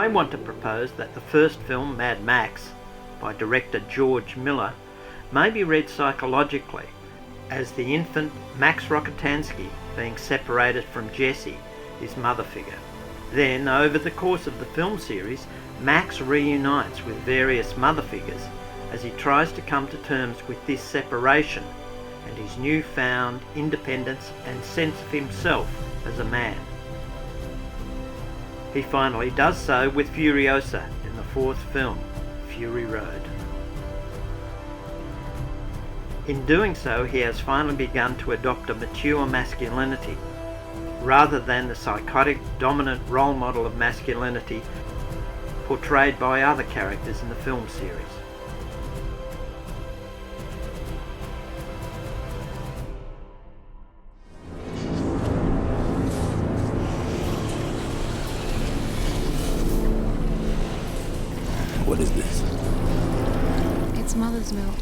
I want to propose that the first film, Mad Max, by director George Miller, may be read psychologically as the infant Max Rockatansky being separated from Jessie, his mother figure. Then, over the course of the film series, Max reunites with various mother figures as he tries to come to terms with this separation and his newfound independence and sense of himself as a man. He finally does so with Furiosa in the fourth film, Fury Road. In doing so, he has finally begun to adopt a mature masculinity, rather than the psychotic, dominant role model of masculinity portrayed by other characters in the film series. What is this? It's mother's milk.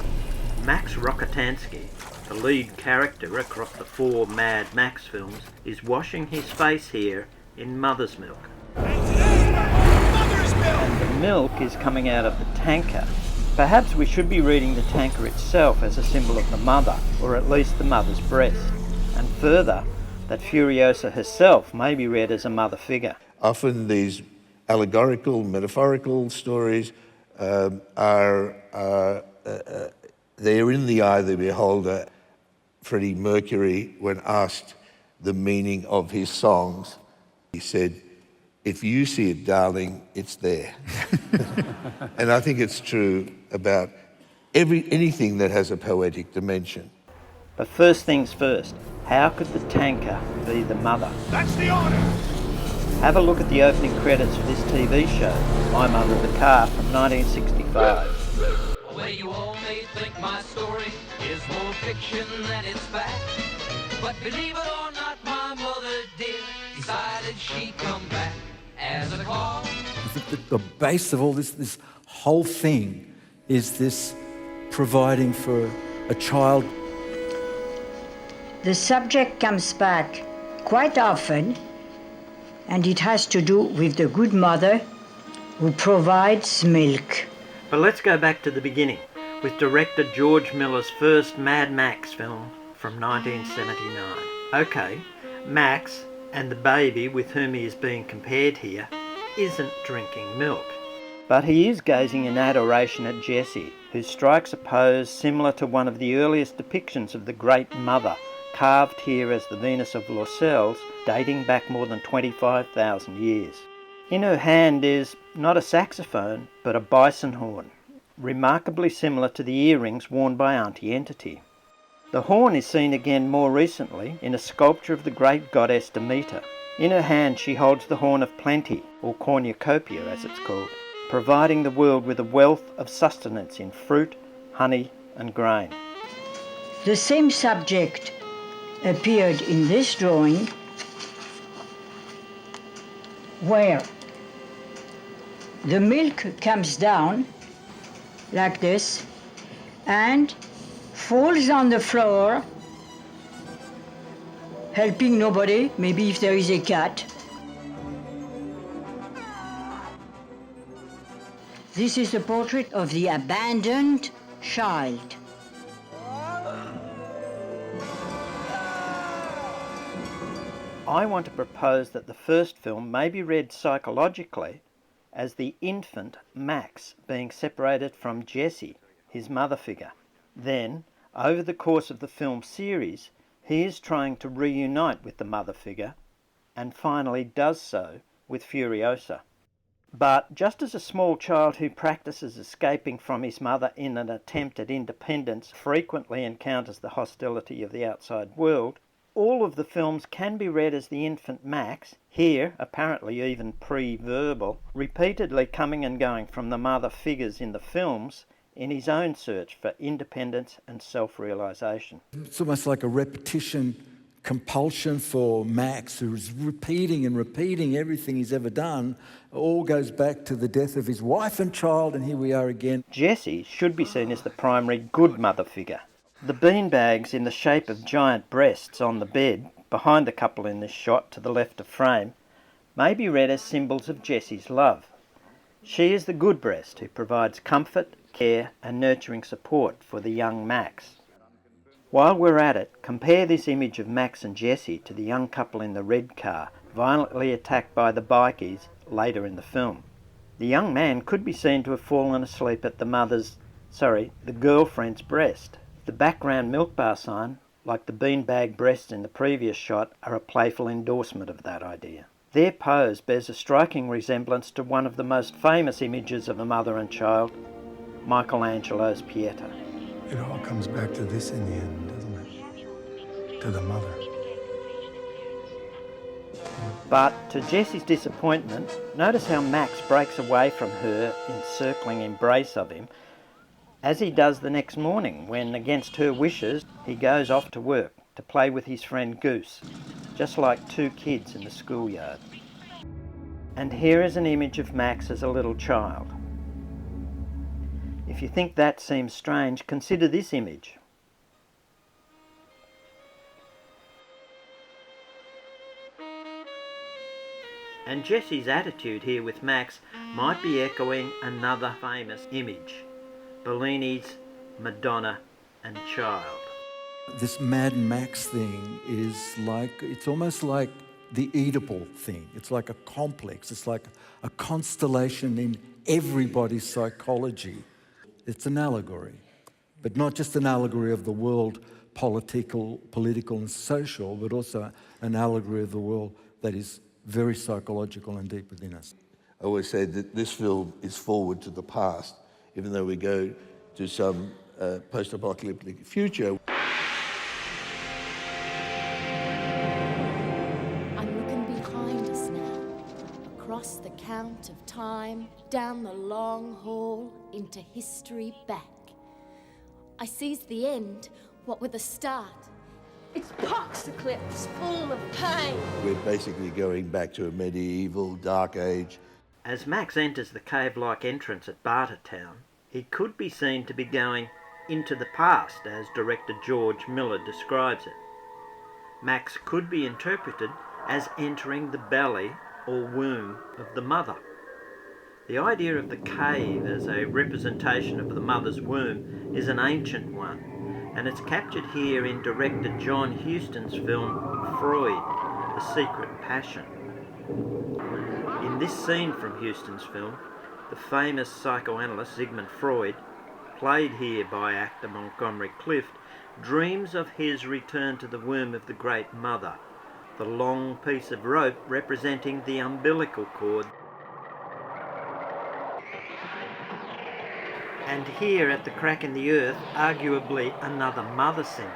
Max Rockatansky, the lead character across the 4 Mad Max films, is washing his face here in mother's milk. Mother's milk! And the milk is coming out of the tanker. Perhaps we should be reading the tanker itself as a symbol of the mother, or at least the mother's breast. And further, that Furiosa herself may be read as a mother figure. Often these allegorical, metaphorical stories they're in the eye of the beholder. Freddie Mercury, when asked the meaning of his songs, he said, "If you see it, darling, it's there." And I think it's true about anything that has a poetic dimension. But first things first, how could the tanker be the mother? That's the order! Have a look at the opening credits for this TV show, My Mother the Car, from 1965. Well, you all may think my story is more fiction than it's fact, but believe it or not, my mother did decided she'd come back as a call. I think that the base of all this whole thing is this providing for a child. The subject comes back quite often, and it has to do with the good mother who provides milk. But let's go back to the beginning, with director George Miller's first Mad Max film from 1979. Okay, Max, and the baby with whom he is being compared here, isn't drinking milk. But he is gazing in adoration at Jessie, who strikes a pose similar to one of the earliest depictions of the Great Mother, carved here as the Venus of Laucelles, dating back more than 25,000 years. In her hand is not a saxophone, but a bison horn, remarkably similar to the earrings worn by Auntie Entity. The horn is seen again more recently in a sculpture of the great goddess Demeter. In her hand she holds the horn of plenty, or cornucopia as it's called, providing the world with a wealth of sustenance in fruit, honey and grain. The same subject appeared in this drawing, where the milk comes down like this and falls on the floor, helping nobody, maybe if there is a cat. This is a portrait of the abandoned child. I want to propose that the first film may be read psychologically as the infant Max being separated from Jessie, his mother figure. Then, over the course of the film series, he is trying to reunite with the mother figure, and finally does so with Furiosa. But just as a small child who practices escaping from his mother in an attempt at independence frequently encounters the hostility of the outside world, all of the films can be read as the infant Max, here apparently even pre-verbal, repeatedly coming and going from the mother figures in the films in his own search for independence and self-realisation. It's almost like a repetition compulsion for Max, who's repeating and repeating everything he's ever done. All goes back to the death of his wife and child, and here we are again. Jessie should be seen as the primary good mother figure. The beanbags in the shape of giant breasts on the bed, behind the couple in this shot to the left of frame, may be read as symbols of Jessie's love, She is the good breast who provides comfort, care and nurturing support for the young Max. While we're at it, compare this image of Max and Jessie to the young couple in the red car, violently attacked by the bikies later in the film. The young man could be seen to have fallen asleep at the girlfriend's breast. The background milk bar sign, like the beanbag breasts in the previous shot, are a playful endorsement of that idea. Their pose bears a striking resemblance to one of the most famous images of a mother and child, Michelangelo's Pieta. It all comes back to this in the end, doesn't it? To the mother. But to Jessie's disappointment, notice how Max breaks away from her encircling embrace of him, as he does the next morning when, against her wishes, he goes off to work to play with his friend Goose, just like two kids in the schoolyard. And here is an image of Max as a little child. If you think that seems strange, consider this image. And Jessie's attitude here with Max might be echoing another famous image, Bellini's Madonna and Child. This Mad Max thing is it's almost like the Oedipal thing. It's like a complex. It's like a constellation in everybody's psychology. It's an allegory, but not just an allegory of the world, political and social, but also an allegory of the world that is very psychological and deep within us. I always say that this film is forward to the past, even though we go to some post-apocalyptic future. I'm looking behind us now, across the count of time, down the long hall, into history back. I sees the end, what with the start. It's poxoclips full of pain. We're basically going back to a medieval, dark age. As Max enters the cave-like entrance at Bartertown, he could be seen to be going into the past, as director George Miller describes it. Max could be interpreted as entering the belly or womb of the mother. The idea of the cave as a representation of the mother's womb is an ancient one, and it's captured here in director John Huston's film Freud, The Secret Passion. In this scene from Huston's film, the famous psychoanalyst Sigmund Freud, played here by actor Montgomery Clift, dreams of his return to the womb of the Great Mother, the long piece of rope representing the umbilical cord. And here at the crack in the earth, arguably another mother symbol,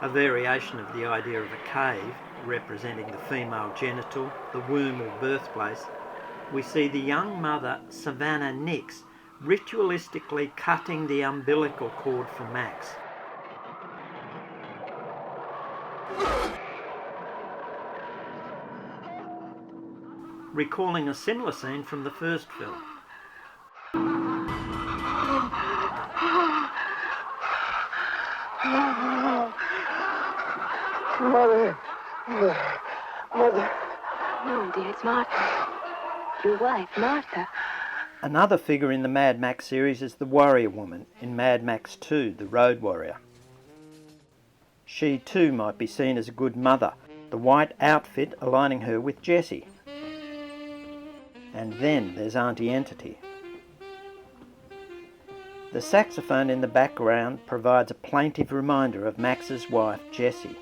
a variation of the idea of a cave representing the female genital, the womb or birthplace, we see the young mother, Savannah Nix, ritualistically cutting the umbilical cord for Max. Recalling a similar scene from the first film. Mother. No, dear, it's Martha. Your wife, Martha. Another figure in the Mad Max series is the warrior woman in Mad Max 2, The Road Warrior. She too might be seen as a good mother, the white outfit aligning her with Jessie. And then there's Auntie Entity. The saxophone in the background provides a plaintive reminder of Max's wife, Jessie.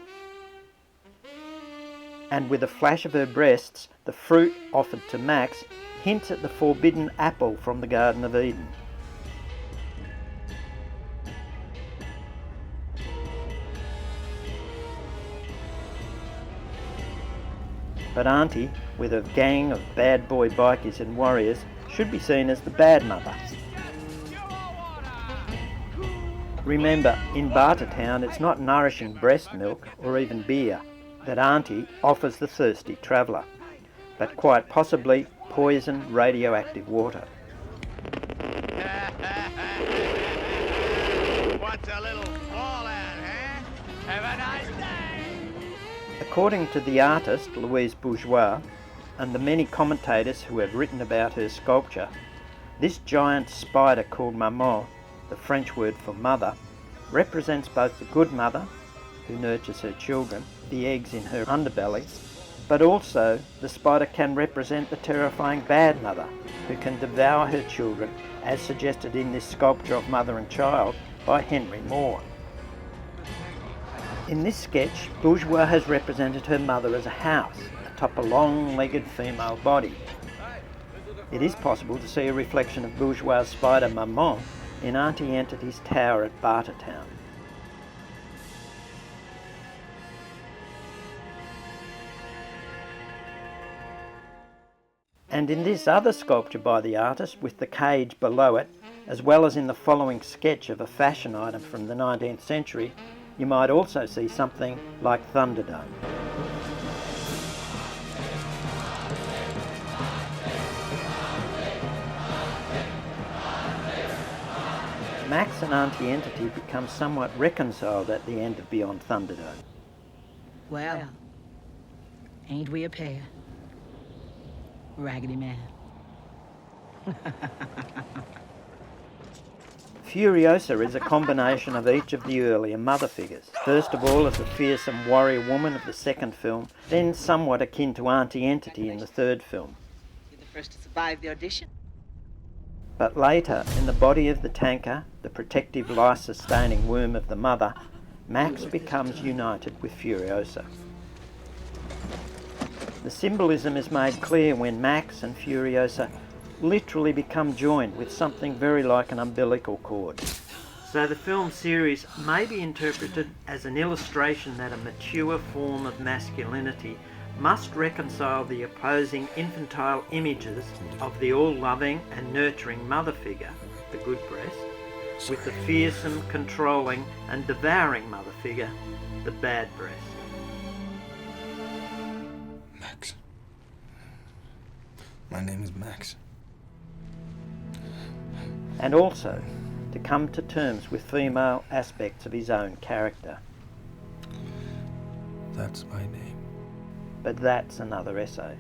And with a flash of her breasts, the fruit offered to Max hints at the forbidden apple from the Garden of Eden. But Auntie, with a gang of bad boy bikies and warriors, should be seen as the bad mother. Remember, in Bartertown it's not nourishing breast milk or even beer that Auntie offers the thirsty traveller, but quite possibly poisoned radioactive water. What's a little fallout, huh? Have a nice day! According to the artist Louise Bourgeois and the many commentators who have written about her sculpture, This giant spider called maman, the French word for mother, represents both the good mother, who nurtures her children, the eggs in her underbelly, but also the spider can represent the terrifying bad mother, who can devour her children, as suggested in this sculpture of Mother and Child by Henry Moore. In this sketch, Bourgeois has represented her mother as a house atop a long-legged female body. It is possible to see a reflection of Bourgeois' spider maman in Auntie Entity's tower at Bartertown. And in this other sculpture by the artist, with the cage below it, as well as in the following sketch of a fashion item from the 19th century, you might also see something like Thunderdome. Max and Auntie Entity become somewhat reconciled at the end of Beyond Thunderdome. Well, ain't we a pair? Raggedy Man. Furiosa is a combination of each of the earlier mother figures. First of all as the fearsome warrior woman of the second film, then somewhat akin to Auntie Entity in the third film. You're the first to survive the audition. But later, in the body of the tanker, the protective life-sustaining womb of the mother, Max becomes united with Furiosa. The symbolism is made clear when Max and Furiosa literally become joined with something very like an umbilical cord. So the film series may be interpreted as an illustration that a mature form of masculinity must reconcile the opposing infantile images of the all-loving and nurturing mother figure, the good breast, with the fearsome, controlling and devouring mother figure, the bad breast. Max. My name is Max. And also to come to terms with female aspects of his own character. That's my name. But that's another essay.